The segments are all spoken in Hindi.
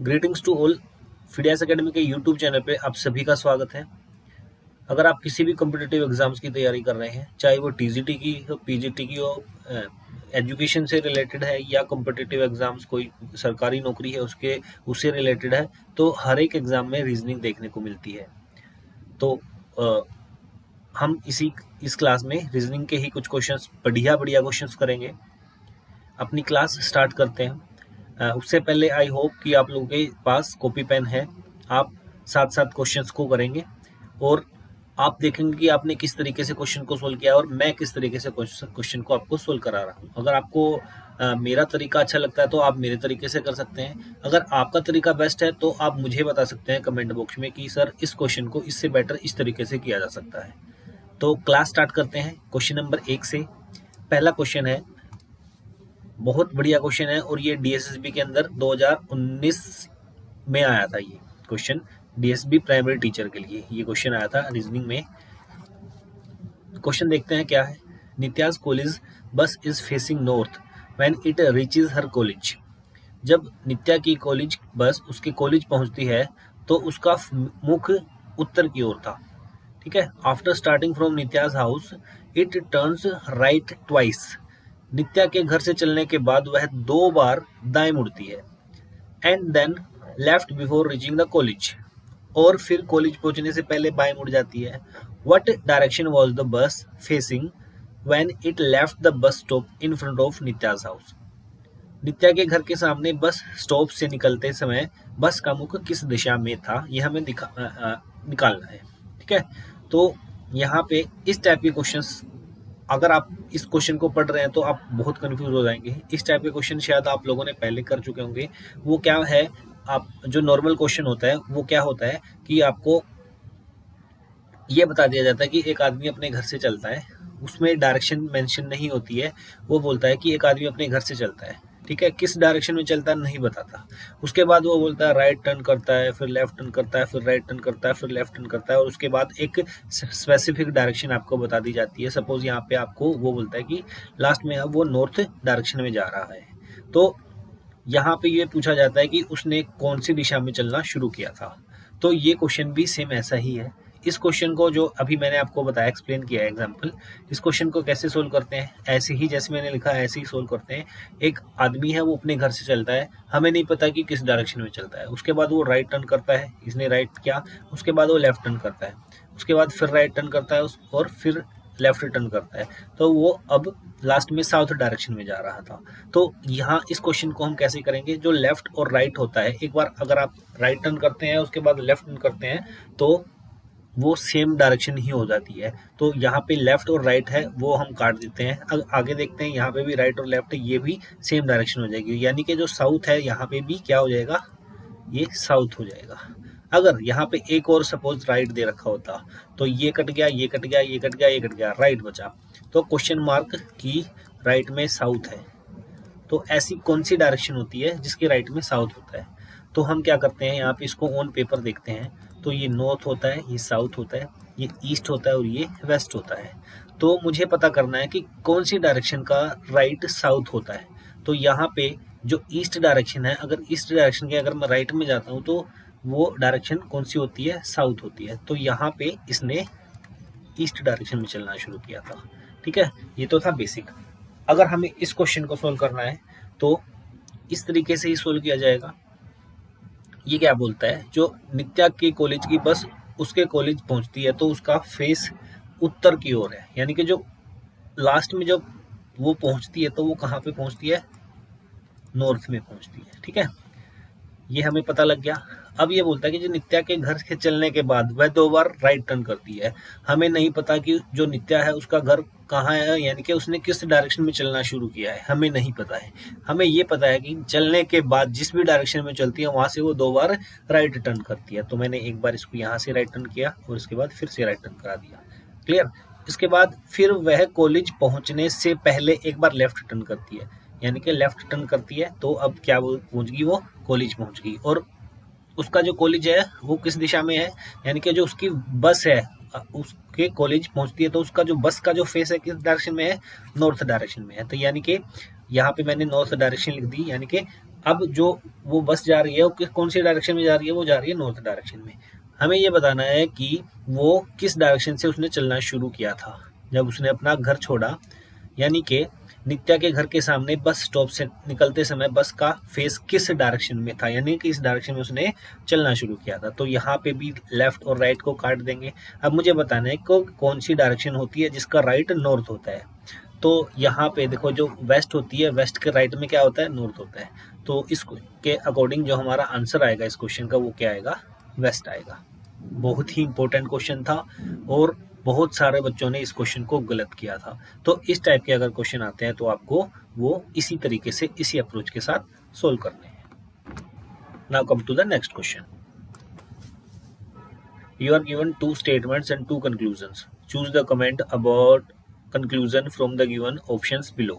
Greetings to all. Phidias academy के यूट्यूब चैनल पे आप सभी का स्वागत है। अगर आप किसी भी कॉम्पिटिटिव एग्जाम्स की तैयारी कर रहे हैं, चाहे वो टीजीटी की हो, पीजीटी की हो, एजुकेशन से रिलेटेड है या कॉम्पिटिटिव एग्जाम्स कोई सरकारी नौकरी है उससे रिलेटेड है, तो हर एक एग्जाम में रीजनिंग देखने को मिलती है। तो हम इस क्लास में रीजनिंग के ही कुछ क्वेश्चंस, बढ़िया बढ़िया क्वेश्चंस करेंगे। अपनी क्लास स्टार्ट करते हैं। उससे पहले आई होप कि आप लोगों के पास कॉपी पेन है। आप साथ साथ क्वेश्चंस को करेंगे और आप देखेंगे कि आपने किस तरीके से क्वेश्चन को सोल्व किया और मैं किस तरीके से क्वेश्चन को आपको सोल्व करा रहा हूँ। अगर आपको मेरा तरीका अच्छा लगता है तो आप मेरे तरीके से कर सकते हैं। अगर आपका तरीका बेस्ट है तो आप मुझे बता सकते हैं कमेंट बॉक्स में कि सर इस क्वेश्चन को इससे बेटर इस तरीके से किया जा सकता है। तो क्लास स्टार्ट करते हैं क्वेश्चन नंबर 1 से। पहला क्वेश्चन है, बहुत बढ़िया क्वेश्चन है और ये डीएसएसबी के अंदर 2019 में आया था। ये क्वेश्चन डीएसबी प्राइमरी टीचर के लिए ये क्वेश्चन आया था रीजनिंग में। क्वेश्चन देखते हैं क्या है। नित्याज कॉलेज बस is facing north when it reaches her college. जब नित्या की कॉलेज बस उसके कॉलेज पहुंचती है तो उसका मुख उत्तर की ओर था। ठीक है। After starting from Nitya's house it turns right twice. Nitya के घर से चलने के बाद वह 2 बार दाएं मुड़ती है। And then left before reaching the college. और फिर कॉलेज पहुंचने से पहले बाएं मुड़ जाती है। What direction was the bus facing when it left the bus stop in front of Nitya's house. Nitya के घर के सामने बस स्टॉप से निकलते समय बस का मुख किस दिशा में था, यह हमें निकालना है। ठीक है। तो यहाँ पे इस टाइप के क्वेश्चंस, अगर आप इस क्वेश्चन को पढ़ रहे हैं तो आप बहुत कंफ्यूज हो जाएंगे। इस टाइप के क्वेश्चन शायद आप लोगों ने पहले कर चुके होंगे। वो क्या है, आप जो नॉर्मल क्वेश्चन होता है वो क्या होता है कि आपको ये बता दिया जाता है कि एक आदमी अपने घर से चलता है, उसमें डायरेक्शन मेंशन नहीं होती है। वो बोलता है कि एक आदमी अपने घर से चलता है, ठीक है, किस डायरेक्शन में चलता है नहीं बताता। उसके बाद वो बोलता है राइट टर्न करता है, फिर लेफ्ट टर्न करता है, फिर राइट टर्न करता है, फिर लेफ्ट टर्न करता है, और उसके बाद एक स्पेसिफिक डायरेक्शन आपको बता दी जाती है। सपोज यहाँ पे आपको वो बोलता है कि लास्ट में अब वो नॉर्थ डायरेक्शन में जा रहा है। तो यहाँ पे ये पूछा जाता है कि उसने कौन सी दिशा में चलना शुरू किया था। तो ये क्वेश्चन भी सेम ऐसा ही है। इस क्वेश्चन को जो अभी मैंने आपको बताया, एक्सप्लेन किया है एग्जाम्पल, इस क्वेश्चन को कैसे सोल्व करते हैं, ऐसे ही जैसे मैंने लिखा है ऐसे ही सोल्व करते हैं। एक आदमी है, वो अपने घर से चलता है, हमें नहीं पता कि किस डायरेक्शन में चलता है। उसके बाद वो राइट टर्न करता है, इसने राइट किया, उसके बाद वो लेफ्ट टर्न करता है, उसके बाद फिर राइट टर्न करता है और फिर लेफ्ट टर्न करता है। तो वो अब लास्ट में साउथ डायरेक्शन में जा रहा था। तो यहाँ इस क्वेश्चन को हम कैसे करेंगे, जो लेफ्ट और राइट होता है, एक बार अगर आप राइट टर्न करते हैं उसके बाद लेफ्ट टर्न करते हैं तो वो सेम डायरेक्शन ही हो जाती है। तो यहाँ पे लेफ्ट और राइट है वो हम काट देते हैं। आगे देखते हैं, यहाँ पे भी राइट और लेफ्ट है, ये भी सेम डायरेक्शन हो जाएगी। यानी कि जो साउथ है यहाँ पे भी क्या हो जाएगा, ये साउथ हो जाएगा। अगर यहाँ पे एक और सपोज राइट दे रखा होता तो ये कट गया, ये कट गया, ये कट गया, ये कट गया, राइट बचा। तो क्वेश्चन मार्क की राइट में साउथ है। तो ऐसी कौन सी डायरेक्शन होती है जिसके राइट में साउथ होता है। तो हम क्या करते हैं, यहाँ पे इसको ऑन पेपर देखते हैं। तो ये नॉर्थ होता है, ये साउथ होता है, ये ईस्ट होता है और ये वेस्ट होता है। तो मुझे पता करना है कि कौन सी डायरेक्शन का राइट साउथ होता है। तो यहाँ पे जो ईस्ट डायरेक्शन है, अगर ईस्ट डायरेक्शन के अगर मैं राइट में जाता हूँ तो वो डायरेक्शन कौन सी होती है, साउथ होती है। तो यहाँ पे इसने ईस्ट डायरेक्शन में चलना शुरू किया था। ठीक है, ये तो था बेसिक। अगर हमें इस क्वेश्चन को सोल्व करना है तो इस तरीके से ही सोल्व किया जाएगा। ये क्या बोलता है, जो नित्या के कॉलेज की बस उसके कॉलेज पहुंचती है तो उसका फेस उत्तर की ओर है। यानी कि जो लास्ट में जब वो पहुंचती है तो वो कहाँ पे पहुंचती है, नॉर्थ में पहुंचती है। ठीक है, ये हमें पता लग गया। अब ये बोलता है कि जो नित्या के घर के चलने के बाद वह 2 बार राइट टर्न करती है। हमें नहीं पता कि जो नित्या है उसका घर कहाँ है, यानी कि उसने किस डायरेक्शन में चलना शुरू किया है, हमें नहीं पता है। हमें ये पता है कि चलने के बाद जिस भी डायरेक्शन में चलती है वहां से वो 2 बार राइट टर्न करती है। तो मैंने एक बार इसको यहाँ से राइट टर्न किया और इसके बाद फिर से राइट टर्न करा दिया। क्लियर। इसके बाद फिर वह कॉलेज पहुंचने से पहले एक बार लेफ्ट टर्न करती है, यानी कि लेफ्ट टर्न करती है। तो अब क्या वो पहुंच गई, वो कॉलेज पहुंच गई। और उसका जो कॉलेज है वो किस दिशा में है, यानी कि जो उसकी बस है उसके कॉलेज पहुंचती है तो उसका जो बस का जो फेस है किस डायरेक्शन में है, नॉर्थ डायरेक्शन में है। तो यानी कि यहाँ पे मैंने नॉर्थ डायरेक्शन लिख दी, यानी कि अब जो वो बस जा रही है वो कौन सी डायरेक्शन में जा रही है, वो जा रही है नॉर्थ डायरेक्शन में। हमें ये बताना है कि वो किस डायरेक्शन से उसने चलना शुरू किया था जब उसने अपना घर छोड़ा, यानी कि नित्या के घर के सामने बस स्टॉप से निकलते समय बस का फेस किस डायरेक्शन में था, यानी कि इस डायरेक्शन में उसने चलना शुरू किया था। तो यहाँ पे भी लेफ्ट और राइट को काट देंगे। अब मुझे बताना है कि कौन सी डायरेक्शन होती है जिसका राइट नॉर्थ होता है। तो यहाँ पे देखो जो वेस्ट होती है, वेस्ट के राइट में क्या होता है, नॉर्थ होता है। तो इसके अकॉर्डिंग जो हमारा आंसर आएगा इस क्वेश्चन का वो क्या आएगा, वेस्ट आएगा। बहुत ही इंपॉर्टेंट क्वेश्चन था और बहुत सारे बच्चों ने इस क्वेश्चन को गलत किया था। तो इस टाइप के अगर क्वेश्चन आते हैं तो आपको वो इसी तरीके से, इसी अप्रोच के साथ सोल्व करने हैं। Now come to the next question. You are given two statements and two conclusions. Choose the comment about conclusion from the given options below.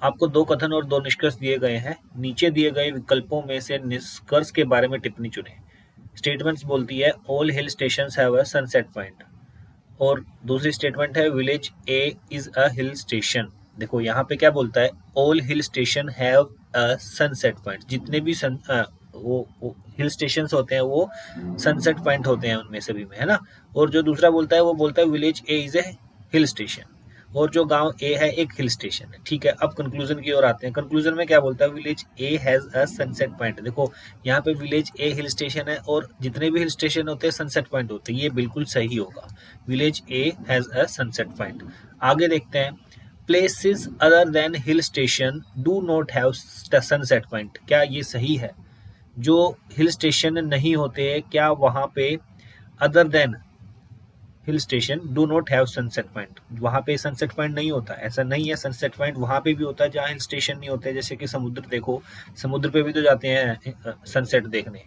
आपको दो कथन और दो निष्कर्ष दिए गए हैं। नीचे दिए गए विकल्पों में से निष्कर्ष के बारे में टिप्पणी चुनें। स्टेटमेंट्स बोलती है all hill stations have a sunset point, और दूसरी स्टेटमेंट है village A is a hill station. देखो यहाँ पे क्या बोलता है, all hill station have a sunset point. जितने भी वो हिल स्टेशन होते हैं वो सनसेट पॉइंट होते हैं उनमें सभी में, है ना। और जो दूसरा बोलता है वो बोलता है village A is a hill station, और जो गांव ए है एक हिल स्टेशन है। ठीक है, अब कंक्लूजन की ओर आते हैं। कंक्लूजन में क्या बोलता है, village A has a sunset point. देखो यहाँ पे विलेज ए हिल स्टेशन है और जितने भी हिल स्टेशन होते हैं सनसेट पॉइंट होते हैं, ये बिल्कुल सही होगा। Village A has a sunset point. आगे देखते हैं, places other than hill station do not have sunset point. क्या ये सही है? जो हिल स्टेशन नहीं होते क्या वहाँ पे other than hill station do not have sunset point, वहाँ पे सनसेट पॉइंट नहीं होता? ऐसा नहीं है, सनसेट पॉइंट वहाँ पे भी होता है जहाँ हिल स्टेशन नहीं होते। जैसे कि समुद्र देखो, समुद्र पे भी तो जाते हैं सनसेट देखने।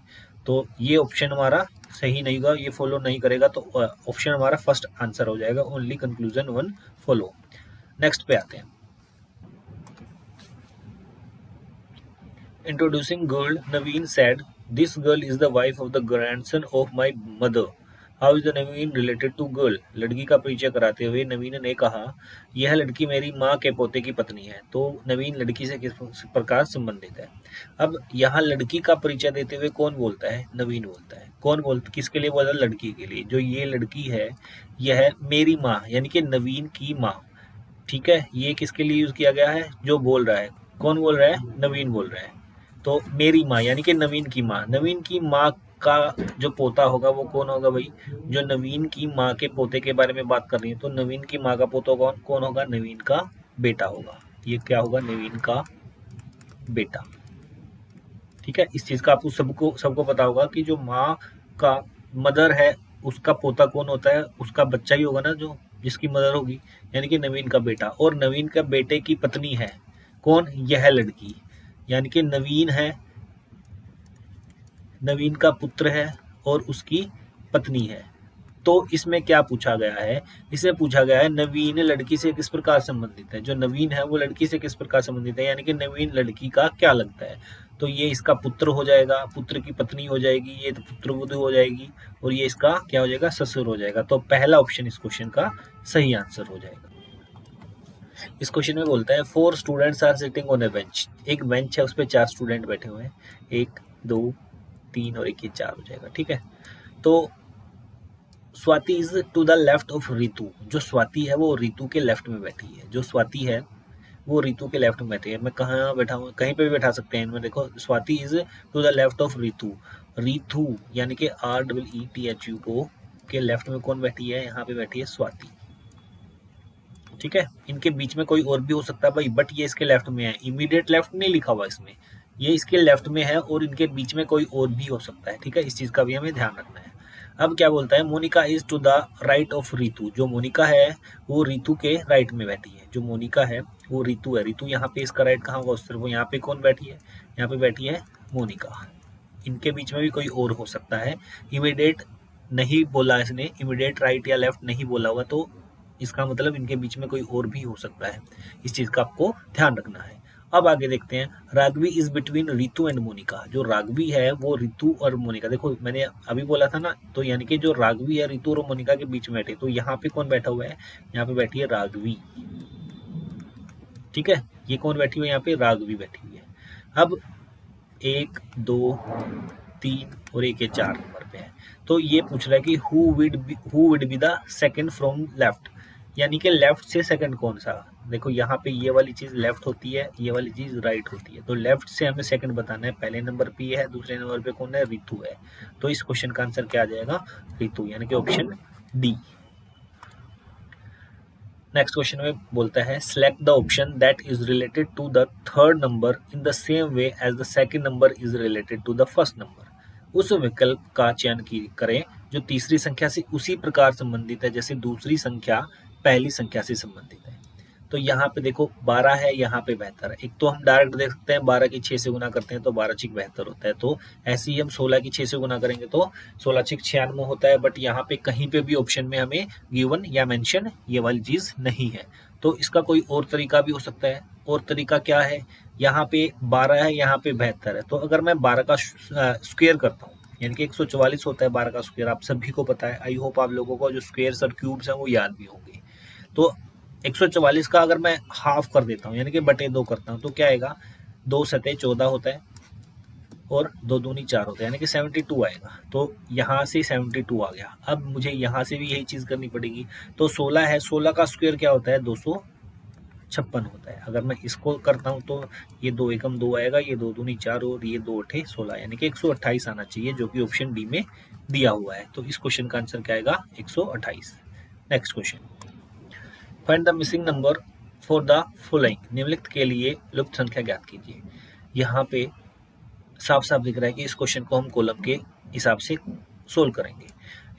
तो ये ऑप्शन हमारा सही नहीं होगा, ये फॉलो नहीं करेगा। तो ऑप्शन हमारा फर्स्ट आंसर हो जाएगा, only conclusion one follow. Next पे आते हैं। Introducing girl, Naveen said, "This girl is the wife of the grandson of my mother." How is the Naveen related to girl? लड़की का परिचय कराते हुए नवीन ने कहा, यह लड़की मेरी माँ के पोते की पत्नी है। तो नवीन लड़की से किस प्रकार संबंधित है? अब यहाँ लड़की का परिचय देते हुए कौन बोलता है? नवीन बोलता है। किसके लिए बोला? लड़की के लिए। जो ये लड़की है यह मेरी माँ, यानी कि नवीन की माँ। ठीक है, ये किसके लिए यूज किया गया है? जो बोल रहा है, कौन बोल रहा है? नवीन बोल रहा है। तो मेरी माँ यानी कि नवीन की माँ। नवीन की माँ का जो पोता होगा वो कौन होगा भाई? जो नवीन की माँ के पोते के बारे में बात कर रही है, तो नवीन की माँ का पोता कौन होगा? नवीन का बेटा होगा। ये क्या होगा? नवीन का बेटा। ठीक है, इस चीज का आपको सबको पता होगा कि जो माँ का मदर है उसका पोता कौन होता है? उसका बच्चा ही होगा ना, जो जिसकी मदर होगी, यानी कि नवीन का बेटा। और नवीन का बेटे की पत्नी है कौन? यह लड़की, यानी कि नवीन है, नवीन का पुत्र है और उसकी पत्नी है। तो इसमें क्या पूछा गया है? इसे पूछा गया है नवीन लड़की से किस प्रकार संबंधित है। जो नवीन है वो लड़की से किस प्रकार संबंधित है, यानी कि नवीन लड़की का क्या लगता है? तो ये इसका पुत्र हो जाएगा, पुत्र की पत्नी हो जाएगी, ये तो पुत्रवधू हो जाएगी, और ये इसका क्या हो जाएगा? ससुर हो जाएगा। तो पहला ऑप्शन इस क्वेश्चन का सही आंसर हो जाएगा। इस क्वेश्चन में बोलता है 4 students are sitting on a bench. एक बेंच है, उस पर 4 स्टूडेंट बैठे हुए हैं। 1 2 3 और 1 ये 4 हो जाएगा। ठीक है, तो Swati is to the left of Ritu. जो स्वाति है वो रितु के लेफ्ट में बैठी है। जो स्वाति है वो रितु के लेफ्ट में बैठी है। मैं कहाँ बैठा हूँ? कहीं पे भी बैठा सकते हैं इनमें। देखो, Swati is to the left of Ritu. Ritu यानी कि REETHU के लेफ्ट में कौन बैठी है? यहाँ पे बैठी है स्वाति। ठीक है, इनके बीच में कोई और भी हो सकता है भाई, बट ये इसके लेफ्ट में है। इमीडिएट लेफ्ट नहीं लिखा हुआ इसमें, ये इसके लेफ्ट में है और इनके बीच में कोई और भी हो सकता है। ठीक है, इस चीज का भी हमें ध्यान रखना है। अब क्या बोलता है, Monica is to the right of Ritu. जो मोनिका है वो रितु के राइट में बैठी है। जो मोनिका है वो रितु है। रितु यहाँ पे इसका राइट कहाँ होगा? सिर्फ वो यहाँ पे कौन बैठी है? यहाँ पे बैठी है मोनिका। इनके बीच में भी कोई और हो सकता है। इमीडिएट नहीं बोला इसने, इमीडिएट राइट या लेफ्ट नहीं बोला हुआ, तो इसका मतलब इनके बीच में कोई और भी हो सकता है। इस चीज का आपको ध्यान रखना है। अब आगे देखते हैं, Raghavi is between Ritu and Monica. जो राघवी है वो रितु और मोनिका, देखो मैंने अभी बोला था ना, तो यानी कि जो राघवी है रितु और मोनिका के बीच में बैठे। तो यहाँ पे कौन बैठा हुआ है? यहाँ पे बैठी है राघवी। ठीक है, ये कौन बैठी हुई है? यहाँ पे राघवी बैठी हुई है। अब 1 2 3 और एक ये 4 नंबर पे है। तो ये पूछ रहा है कि who would be the second from left, यानी कि लेफ्ट से सेकंड कौन सा। देखो यहाँ पे ये वाली चीज लेफ्ट होती है, ये वाली चीज राइट होती है, तो लेफ्ट से हमें सेकंड बताना है। पहले नंबर पे ये है, दूसरे नंबर पे कौन है, रितु है। तो इस क्वेश्चन का आंसर क्या आ जाएगा, रितु, यानी कि ऑप्शन डी। नेक्स्ट क्वेश्चन में बोलता है select the option that is related to the third number in the same way as the second number is related to the first number. उस विकल्प का चयन करें जो तीसरी संख्या से उसी प्रकार संबंधित है जैसे दूसरी संख्या पहली संख्या से संबंधित है। तो यहाँ पे देखो 12 है, यहाँ पे बेहतर है। एक तो हम डायरेक्ट देख सकते हैं 12 की 6 से गुना करते हैं तो 12 6 बेहतर होता है, तो ऐसे ही हम 16 की 6 से गुना करेंगे तो 16 6 96 होता है। बट यहाँ पे कहीं पे भी ऑप्शन में हमें गिवन या मेंशन ये वाली चीज नहीं है, तो इसका कोई और तरीका भी हो सकता है। और तरीका क्या है, यहाँ पे 12 है, यहाँ पे बेहतर है, तो अगर मैं 12 का स्क्वायर करता हूँ यानी कि 144 होता है 12 का स्क्वायर, आप सभी को पता है। आई होप आप लोगों को जो स्क्वायर्स और क्यूब्स हैं वो याद भी होंगे। तो 144 का अगर मैं हाफ कर देता हूँ यानी कि बटे 2 करता हूँ तो क्या आएगा, 2 सतह 14 होता है और 2 दूनी 4 होता है, यानी कि 72 आएगा। तो यहाँ से 72 आ गया। अब मुझे यहाँ से भी यही चीज करनी पड़ेगी। तो 16 है, 16 का स्क्वायर क्या होता है, 256 होता है। अगर मैं इसको करता हूँ तो ये 2 एकम 2 आएगा, ये 2 दूनी 4 और ये 2 अठे 16, यानी कि 128 आना चाहिए, जो कि ऑप्शन डी में दिया हुआ है। तो इस क्वेश्चन का आंसर क्या आएगा, 128। Next question, find the missing number for the following. निम्नलिखित के लिए लुप्त संख्या ज्ञात कीजिए। यहाँ पे साफ साफ दिख रहा है कि इस क्वेश्चन को हम कॉलम के हिसाब से सोल्व करेंगे।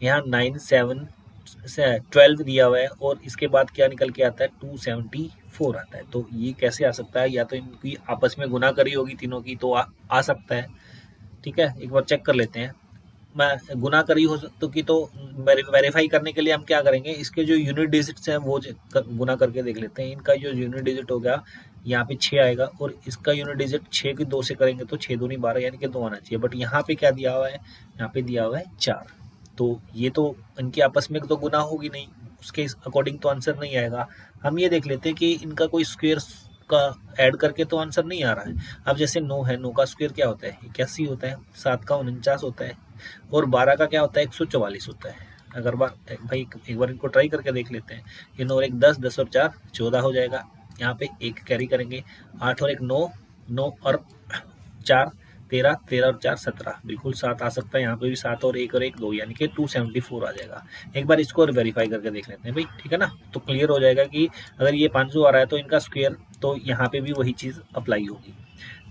यहाँ 9 7 12 दिया हुआ है और इसके बाद क्या निकल के आता है, 274 आता है। तो ये कैसे आ सकता है, या तो इनकी आपस में गुना करी होगी तीनों की तो आ सकता है। ठीक है, एक बार चेक कर लेते हैं। मैं गुना करी हो तो की, तो वेरीफाई करने के लिए हम क्या करेंगे, इसके जो यूनिट डिजिट्स हैं वो गुना करके देख लेते हैं। इनका जो यूनिट डिजिट हो गया यहाँ पे 6 आएगा और इसका यूनिट डिजिट 6 की 2 से करेंगे तो 6 दूनी 12 यानी कि 2 आना चाहिए। बट यहाँ पे क्या दिया हुआ है, यहाँ पे दिया हुआ है 4, तो ये तो इनकी आपस में तो गुना होगी नहीं, उसके अकॉर्डिंग तो आंसर नहीं आएगा। हम ये देख लेते हैं कि इनका कोई स्क्वायर का ऐड करके तो आंसर नहीं आ रहा है। अब जैसे 9 है, 9 का स्क्वायर क्या होता है, 81 होता है। 7 का 49 होता है और 12 का क्या होता है, 144 होता है। अगर भाई एक बार इनको ट्राई करके देख लेते हैं। ये 9 और 1 10, 10 और 4 14 हो जाएगा। यहाँ पे 1 कैरी करेंगे, 8 और 1 9, 9 और 4 13, 13 और 4 17, बिल्कुल 7 आ सकता है। यहाँ पे भी 7 और 1 और 1 2, यानी कि 274 आ जाएगा। एक बार इसको और वेरीफाई करके देख लेते हैं भाई, ठीक है ना। तो क्लियर हो जाएगा कि अगर ये 500 आ रहा है तो इनका स्क्वायर, तो यहाँ पे भी वही चीज़ अप्लाई होगी।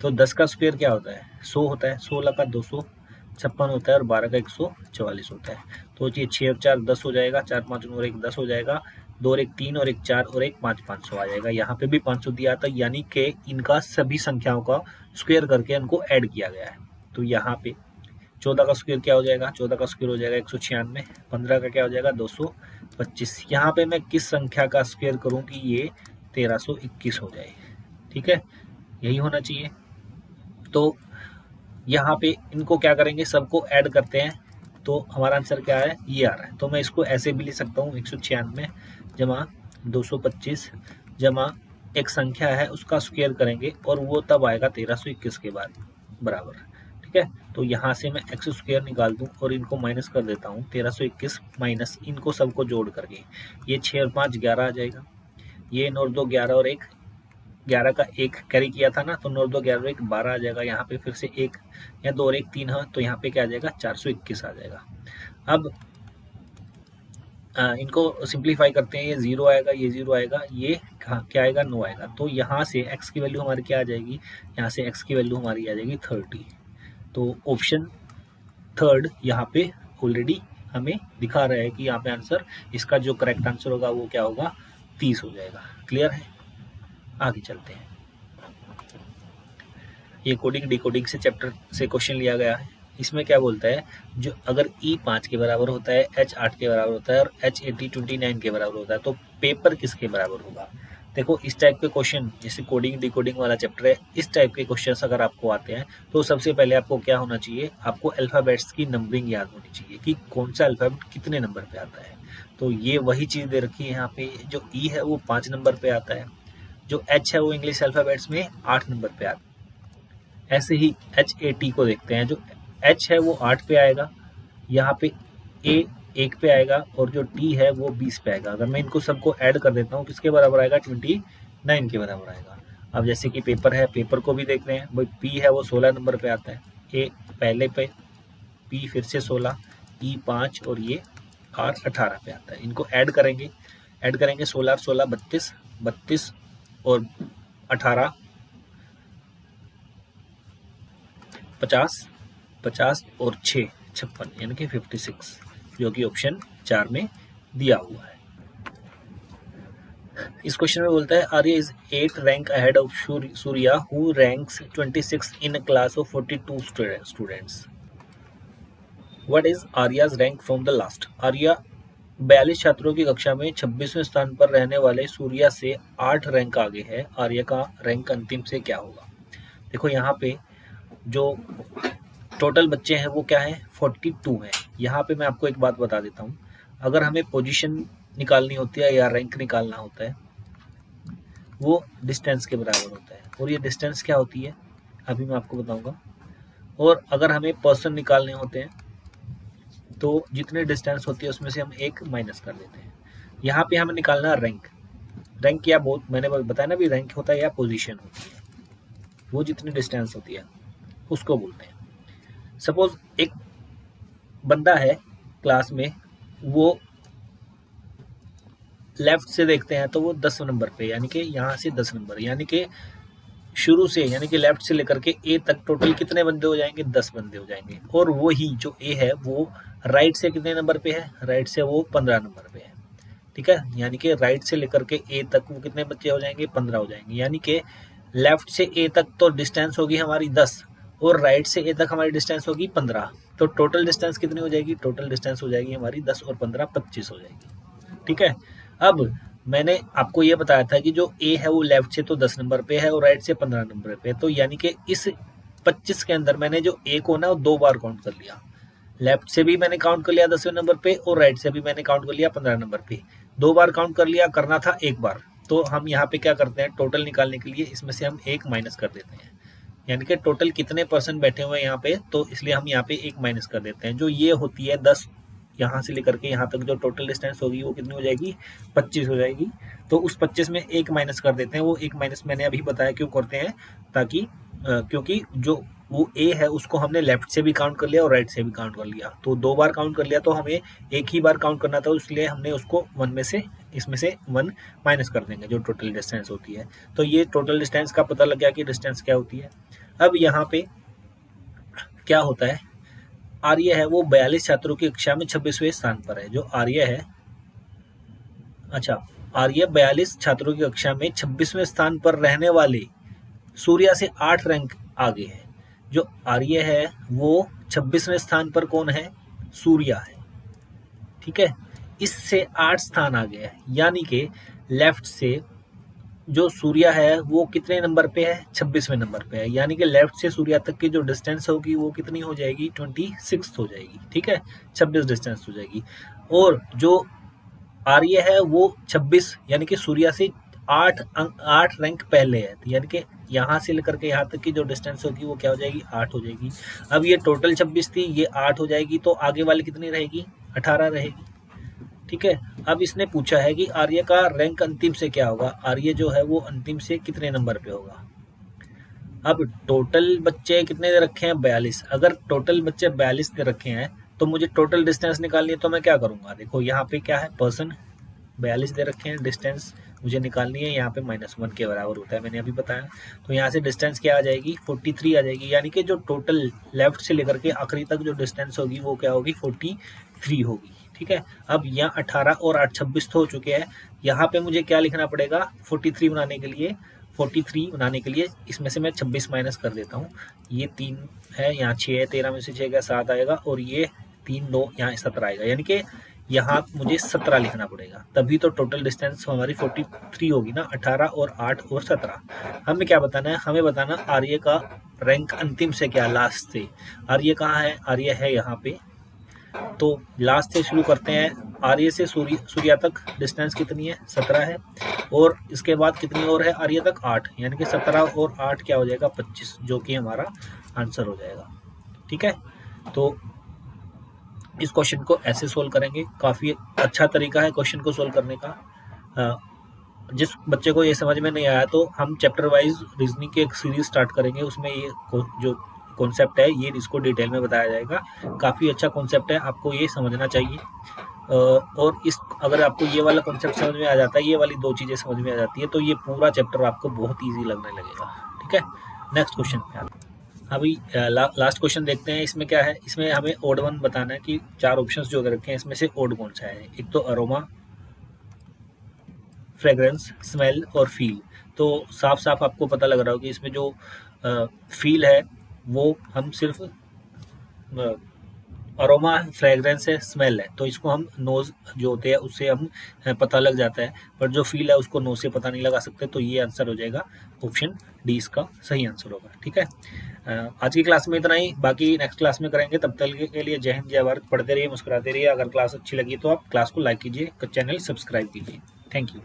तो 10 का स्क्वायर क्या होता है, 100 होता है। 16 का 256 होता है और 12 का 144 होता है। तो ये 6 और 4 10 हो जाएगा, 4 5 और 1 10 हो जाएगा, 2 और 1 3 और 1 4 और 1 5 500 आ जाएगा। यहाँ पे भी 500 दिया था, यानी कि इनका सभी संख्याओं का स्क्वायर करके इनको ऐड किया गया है। तो यहाँ पे 14 का स्क्वायर क्या हो जाएगा, 14 का स्क्वायर हो जाएगा 196, 15 का क्या हो जाएगा 225। यहाँ पे मैं किस संख्या का स्क्वायर करूँ कि ये 1321 हो जाए, ठीक है, यही होना चाहिए। तो यहाँ पे इनको क्या करेंगे, सबको ऐड करते हैं, तो हमारा आंसर क्या है, ये आ रहा है। तो मैं इसको ऐसे भी लिख सकता हूँ, 196 जमा 225 जमा एक संख्या है उसका स्क्वायर करेंगे और वो तब आएगा 1321 के बाद बराबर, ठीक है। तो यहाँ से मैं एक्स स्क्वायर निकाल दूँ और इनको माइनस कर देता हूँ, 1321 माइनस इनको सबको जोड़ करके ये 6 और 5 11 आ जाएगा। ये 9 और 2 11 और 1 11 का 1 कैरी किया था ना, तो 9 और 2 11 और 1 12 आ जाएगा। यहाँ पे फिर से 1 या 2 और 1 3 है, तो यहाँ पे क्या आ जाएगा 421 आ जाएगा। अब इनको सिंप्लीफाई करते हैं, ये 0 आएगा, ये 0 आएगा, ये क्या आएगा 9 आएगा। तो यहाँ से x की वैल्यू हमारी क्या आ जाएगी, यहाँ से x की वैल्यू हमारी आ जाएगी 30। तो ऑप्शन थर्ड यहाँ पे ऑलरेडी हमें दिखा रहा है कि यहाँ पे आंसर, इसका जो करेक्ट आंसर होगा वो क्या होगा, 30 हो जाएगा। क्लियर है, आगे चलते हैं। ये कोडिंग डिकोडिंग से चैप्टर से क्वेश्चन लिया गया है। इसमें क्या बोलता है, जो अगर E 5 के बराबर होता है, H 8 के बराबर होता है और H 80 29 के बराबर होता है, तो पेपर किसके बराबर होगा। देखो इस टाइप के क्वेश्चन, जैसे कोडिंग डिकोडिंग वाला चैप्टर है, इस टाइप के क्वेश्चंस अगर आपको आते हैं तो सबसे पहले आपको क्या होना चाहिए, आपको अल्फ़ाबेट्स की नंबरिंग याद होनी चाहिए कि कौन सा अल्फ़ाबेट कितने नंबर पे आता है। तो ये वही चीज़ दे रखी है यहाँ पे, जो E है वो 5 नंबर पे आता है, जो H है वो इंग्लिश अल्फ़ाबेट्स में 8 नंबर पे आता है। ऐसे ही HAT को देखते हैं। जो H है वो 8 पे आएगा, यहाँ पे A 1 पे आएगा और जो T है वो 20 पे आएगा। अगर मैं इनको सबको ऐड कर देता हूँ किसके बराबर आएगा, 29 के बराबर आएगा। अब जैसे कि पेपर है, पेपर को भी देख रहे हैं भाई, P है वो 16 नंबर पे आता है, A पहले पे, P फिर से 16, E 5 और ये R 18 पे आता है। इनको ऐड करेंगे 16 16 32, 32 और 18 50, 50 और 6 56, यानी कि 56, जो कि ऑप्शन 4 में दिया हुआ है। इस क्वेश्चन में बोलता है Arya is 8 rank ahead of Surya who ranks 26 in a class of 42 students. What is Arya's rank from the last. Arya 42 छात्रों की कक्षा में 26वें स्थान पर रहने वाले सूर्या से 8 रैंक आगे है। आर्या का रैंक अंतिम से क्या होगा। देखो यहाँ पे जो टोटल बच्चे हैं वो क्या है, 42 है। यहाँ पे मैं आपको एक बात बता देता हूँ, अगर हमें पोजीशन निकालनी होती है या रैंक निकालना होता है वो डिस्टेंस के बराबर होता है, और ये डिस्टेंस क्या होती है अभी मैं आपको बताऊंगा। और अगर हमें पर्सन निकालने होते हैं तो जितने डिस्टेंस होती है उसमें से हम एक माइनस कर देते हैं। यहाँ पे हमें निकालना रैंक। रैंक क्या, बहुत मैंने बताया ना भी, रैंक होता है या पोजीशन होती है, वो जितनी डिस्टेंस होती है उसको बोलते हैं। सपोज एक बंदा है क्लास में, वो लेफ्ट से देखते हैं तो वो 10 नंबर पे, यानी कि यहाँ से 10 नंबर, यानी कि शुरू से यानी कि लेफ्ट से लेकर के ए तक टोटल कितने बंदे हो जाएंगे, 10 बंदे हो जाएंगे। और वो ही जो ए है वो राइट से कितने नंबर पे है, राइट से वो 15 नंबर पे है। ठीक है, यानी कि राइट से लेकर के ए तक वो कितने बच्चे हो जाएंगे, 15 हो जाएंगे। यानी कि लेफ्ट से ए तक तो डिस्टेंस होगी हमारी 10 और राइट से ए तक हमारी डिस्टेंस होगी 15। तो टोटल डिस्टेंस कितनी हो जाएगी, टोटल डिस्टेंस हो जाएगी हमारी 10 और 15 25 हो जाएगी। ठीक है, अब मैंने आपको ये बताया था कि जो ए है वो लेफ्ट से तो 10 नंबर पे है और राइट से 15 नंबर पे, तो यानी कि इस 25 के अंदर मैंने जो ए को ना वो 2 बार काउंट कर लिया। लेफ्ट से भी मैंने काउंट कर लिया 10वें नंबर पे और राइट से भी मैंने काउंट कर लिया 15 नंबर पे। 2 बार काउंट कर लिया, करना था 1 बार। तो हम यहाँ पे क्या करते हैं, टोटल निकालने के लिए इसमें से हम 1 माइनस कर देते हैं, यानी कि टोटल कितने परसेंट बैठे हुए हैं यहाँ पे, तो इसलिए हम यहाँ पे 1 माइनस कर देते हैं। जो ये होती है 10, यहाँ से लेकर के यहाँ तक जो टोटल डिस्टेंस होगी वो कितनी हो जाएगी, 25 हो जाएगी। तो उस 25 में 1 माइनस कर देते हैं। वो 1 माइनस मैंने अभी बताया क्यों करते हैं, ताकि क्योंकि जो वो ए है उसको हमने लेफ्ट से भी काउंट कर लिया और राइट से भी काउंट कर लिया, तो 2 बार काउंट कर लिया, तो हमें एक ही बार काउंट करना था, इसलिए हमने उसको 1 में से इसमें से 1 माइनस कर देंगे जो टोटल डिस्टेंस होती है। तो ये टोटल डिस्टेंस का पता लग गया कि डिस्टेंस क्या होती है। अब यहाँ पे क्या होता है, आर्य है वो 42 छात्रों की कक्षा में 26वें स्थान पर है। जो आर्य है, अच्छा, आर्य 42 छात्रों की कक्षा में 26वें स्थान पर रहने वाले सूर्या से 8 रैंक आगे है। जो आर्य है वो 26वें स्थान पर कौन है, सूर्या है। ठीक है, इससे 8 स्थान आगे है, यानी कि लेफ्ट से जो सूर्या है वो कितने नंबर पे है, 26वें नंबर पे है, यानी कि लेफ्ट से सूर्या तक की जो डिस्टेंस होगी वो कितनी हो जाएगी, 26 हो जाएगी। ठीक है, 26 डिस्टेंस हो जाएगी। और जो आर्य है वो 26, यानी कि सूर्या से 8 रैंक पहले है, यानी कि यहाँ से लेकर के यहाँ तक की जो डिस्टेंस होगी वो क्या हो जाएगी, 8 हो जाएगी। अब ये टोटल 26 थी, ये 8 हो जाएगी, तो आगे वाली कितनी रहेगी, 18 रहेगी। ठीक है, अब इसने पूछा है कि आर्य का रैंक अंतिम से क्या होगा। आर्य जो है वो अंतिम से कितने नंबर पे होगा। अब टोटल बच्चे कितने दे रखे हैं, 42। अगर टोटल बच्चे 42 दे रखे हैं तो मुझे टोटल डिस्टेंस निकालनी है, तो मैं क्या करूंगा, देखो यहाँ पे क्या है, पर्सन 42 दे रखे हैं, डिस्टेंस मुझे निकालनी है, यहाँ पे -1 के बराबर होता है, मैंने अभी बताया। तो यहाँ से डिस्टेंस क्या आ जाएगी, 43 आ जाएगी, यानी कि जो टोटल लेफ्ट से लेकर के आखिरी तक जो डिस्टेंस होगी वो क्या होगी, 43 होगी। ठीक है, अब यहाँ 18 और 8 26 तो हो चुके हैं। यहाँ पे मुझे क्या लिखना पड़ेगा, 43 बनाने के लिए, 43 बनाने के लिए इसमें से मैं 26 माइनस कर देता हूँ। ये 3 है, यहाँ 6 है, 13 में से 6 का 7 आएगा, और ये 3 2 यहाँ 17 आएगा, यानी कि यहाँ मुझे 17 लिखना पड़ेगा, तभी तो टोटल डिस्टेंस हमारी 43 होगी ना। 18 और 8 और 17, हमें क्या बताना है, हमें बताना आर्य का रैंक अंतिम से क्या, लास्ट से। आर्य कहाँ है, आर्य है यहाँ पे, तो लास्ट से शुरू करते हैं आर्य से सूर्या तक डिस्टेंस कितनी है, 17 है, और इसके बाद कितनी और है, आर्य तक 8, यानी कि 17 और 8 क्या हो जाएगा, 25, जो कि हमारा आंसर हो जाएगा। ठीक है, तो इस क्वेश्चन को ऐसे सोल्व करेंगे, काफ़ी अच्छा तरीका है क्वेश्चन को सोल्व करने का। जिस बच्चे को ये समझ में नहीं आया तो हम चैप्टर वाइज रीजनिंग की एक सीरीज स्टार्ट करेंगे, उसमें ये जो कॉन्सेप्ट है ये इसको डिटेल में बताया जाएगा। काफ़ी अच्छा कॉन्सेप्ट है, आपको ये समझना चाहिए। और इस अगर आपको ये वाला कॉन्सेप्ट समझ में आ जाता है, ये वाली 2 चीज़ें समझ में आ जाती है, तो ये पूरा चैप्टर आपको बहुत ईजी लगने लगेगा। ठीक है, नेक्स्ट क्वेश्चन पे आते हैं। अभी लास्ट क्वेश्चन देखते हैं। इसमें क्या है, इसमें हमें ओड वन बताना है कि 4 ऑप्शंस जो रखे हैं इसमें से ओड कौन सा है। एक तो अरोमा, फ्रेग्रेंस, स्मेल और फील। तो साफ साफ आपको पता लग रहा होगा कि इसमें जो फील है वो हम सिर्फ अरोमा, फ्रेग्रेंस है, स्मेल है, तो इसको हम नोज जो होते हैं उससे हम पता लग जाता है, पर जो फील है उसको नोज से पता नहीं लगा सकते। तो ये आंसर हो जाएगा ऑप्शन डी, इसका सही आंसर होगा। ठीक है, आज की क्लास में इतना ही, बाकी नेक्स्ट क्लास में करेंगे। तब तक के लिए जय हिंद, जय भारत। पढ़ते रहिए, मुस्कुराते रहिए। अगर क्लास अच्छी लगी तो आप क्लास को लाइक कीजिए, चैनल सब्सक्राइब कीजिए। Thank you.